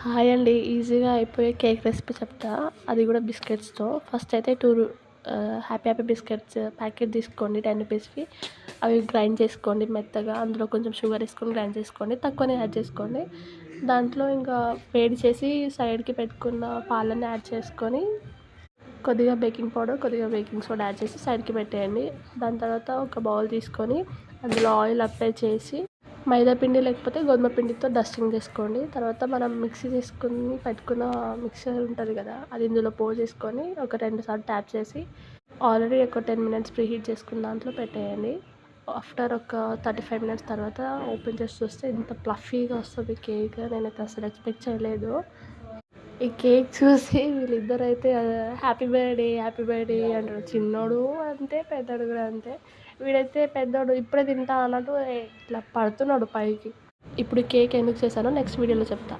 Hi అండి. ఈజీగా అయిపోయే కేక్ రెసిపీ చెప్తా. అది కూడా బిస్కెట్స్‌తో. ఫస్ట్ అయితే హ్యాపీ హ్యాపీ బిస్కెట్స్ ప్యాకెట్ తీసుకోండి 10 రూపీస్‌వి. అవి గ్రైండ్ చేసుకోండి మెత్తగా. అందులో కొంచెం షుగర్ ఏసుకొని గ్రైండ్ చేసుకోండి. తక్కువనే యాడ్ చేసుకోండి. దాంట్లో ఇంకా వేడి చేసి సైడ్‌కి పెట్టుకున్న పాలని యాడ్ చేసుకొని, కొద్దిగా బేకింగ్ పౌడర్, కొద్దిగా బేకింగ్ సోడా యాడ్ చేసి సైడ్‌కి పెట్టేయండి. దాని తర్వాత ఒక బౌల్ తీసుకొని అందులో ఆయిల్ అప్లై చేసి మైదా పిండి లేకపోతే గోధుమ పిండితో డస్టింగ్ చేసుకోండి. తర్వాత మనం మిక్సీ చేసుకొని పెట్టుకున్న మిక్చర్ ఉంటుంది కదా, అది ఇందులో పోసేసుకొని ఒక 2 సార్లు ట్యాప్ చేసి ఆల్రెడీ ఒక 10 మినిట్స్ ప్రీహీట్ చేసుకున్న దాంట్లో పెట్టేయండి. ఆఫ్టర్ ఒక 35 మినిట్స్ తర్వాత ఓపెన్ చేసి చూస్తే ఇంత ప్లఫీగా వస్తుంది కేక్. నేనైతే అసలు ఎక్స్పెక్ట్ చేయలేదు. ఈ కేక్ చూసి వీళ్ళిద్దరైతే హ్యాపీ బర్త్డే హ్యాపీ బర్త్డే అంటారు. చిన్నోడు అంతే, పెద్దోడు కూడా అంతే. వీడైతే పెద్దోడు ఇప్పుడే తింటా అన్నట్టు ఇట్లా పడుతున్నాడు పైకి. ఇప్పుడు కేక్ ఎందుకు చేశానో నెక్స్ట్ వీడియోలో చెప్తా.